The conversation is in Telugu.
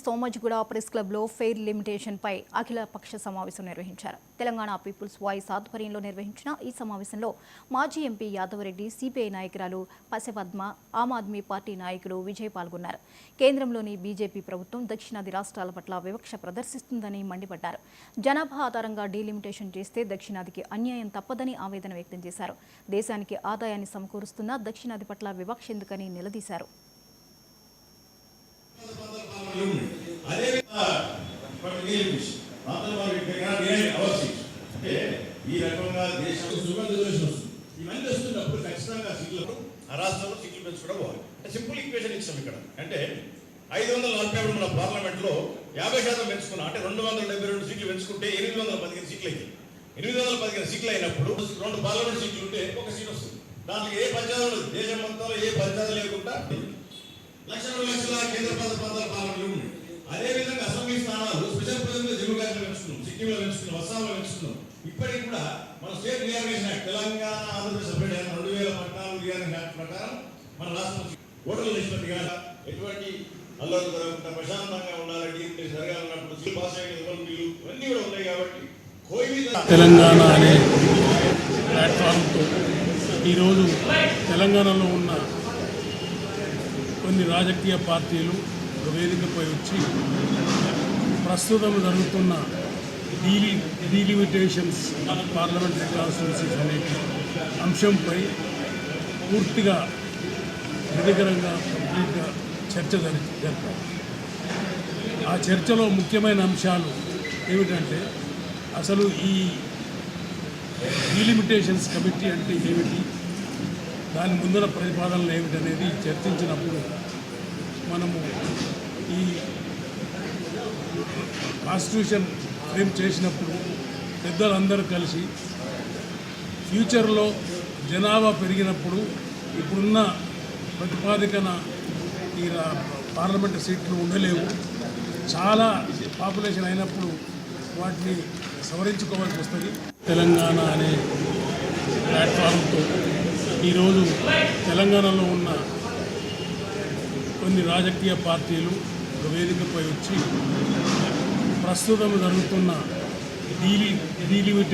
సోమజిగూడ ప్రెస్ క్లబ్లో ఫెయిర్ లిమిటేషన్ పై అఖిల పక్ష సమావేశం నిర్వహించారు. తెలంగాణ పీపుల్స్ వాయిస్ ఆధ్వర్యంలో నిర్వహించిన ఈ సమావేశంలో మాజీ ఎంపీ యాదవరెడ్డి, సిపిఐ నాయకురాలు పశపద్మ, ఆమ్ ఆద్మీ పార్టీ నాయకులు విజయ్ పాల్గొన్నారు. కేంద్రంలోని బీజేపీ ప్రభుత్వం దక్షిణాది రాష్ట్రాల పట్ల వివక్ష ప్రదర్శిస్తుందని మండిపడ్డారు. జనాభా ఆధారంగా డీలిమిటేషన్ చేస్తే దక్షిణాదికి అన్యాయం తప్పదని ఆవేదన వ్యక్తం చేశారు. దేశానికి ఆదాయాన్ని సమకూరుస్తున్న దక్షిణాది పట్ల వివక్ష ఎందుకని నిలదీశారు. ఈ రకంగా దేశం ఇవన్నీ వస్తున్నప్పుడు ఖచ్చితంగా సీట్లు ఆ రాష్ట్రంలో సీట్లు పెంచుకోవడం పోవాలి. సింపుల్ ఈక్వేషన్ ఇచ్చాం ఇక్కడ. అంటే 540 మన పార్లమెంట్ లో 50% పెంచుకున్నాం. అంటే 272 సీట్లు పెంచుకుంటే 815 సీట్లు అయింది. 815 సీట్లు అయినప్పుడు 2 పార్లమెంట్ సీట్లు ఉంటే ఒక సీట్ వస్తుంది. దానికి ఏ పంచాయతీ ఉండదు. దేశం మొత్తంలో ఏ పంచాయతీ లేకుండా 1,00,000 కేంద్ర ప్రాంతాల పార్లమెంట్లు ఉన్నాయి. అదేవిధంగా అసెంబ్లీ స్థానాలు స్పెషల్ ప్రజలు జమ్మూ కాశ్మీర్ పెంచుకున్నాం, సిక్కింలో పెంచుకున్నాం, అస్సాంలో పెంచుకున్నాం. ఇప్పటికి కూడా మన state reorganisation act, Telangana Andhra Pradesh separate అయిన 2014 రియార్గనైజేషన్ యాక్ట్ ప్రకారం మన రాష్ట్రం ఓటర్ల నిష్పత్తిగా ఎటువంటి అల్లర్లు జరగకుండా ప్రశాంతంగా ఉండాలి, డీలిమిటేషన్ జరగాలన్నప్పుడు సీల్ పాస్ అయిన బిల్లు ఇవన్నీ కూడా ఉన్నాయి. కాబట్టి తెలంగాణ అనే ప్లాట్ఫామ్తో ఈరోజు తెలంగాణలో ఉన్న కొన్ని రాజకీయ పార్టీలు వేదికపై వచ్చి ప్రస్తుతం జరుగుతున్న డీలిమిటేషన్స్ పార్లమెంటరీ కాన్స్టిట్యున్సీస్ అనే అంశంపై పూర్తిగా నిరగరంగా కంప్లీట్గా చర్చ జరిపారు. ఆ చర్చలో ముఖ్యమైన అంశాలు ఏమిటంటే అసలు ఈ డీలిమిటేషన్స్ కమిటీ అంటే ఏమిటి, దాని ముందర ప్రతిపాదనలు ఏమిటనేది చర్చించినప్పుడు మనము ఈ కాన్స్టిట్యూషన్ ఫ్రేమ్ చేసినప్పుడు పెద్దలందరూ కలిసి ఫ్యూచర్లో జనాభా పెరిగినప్పుడు ఇప్పుడున్న ప్రతిపాదికన ఈ పార్లమెంటు సీట్లు ఉండలేవు, చాలా పాపులేషన్ అయినప్పుడు వాటిని సవరించుకోవాల్సి వస్తుంది. తెలంగాణ అనే ప్లాట్ఫామ్తో ఈరోజు తెలంగాణలో ఉన్న కొన్ని రాజకీయ పార్టీలు వేదికపై వచ్చి ప్రస్తుతం జరుగుతున్న డీలిమిటేషన్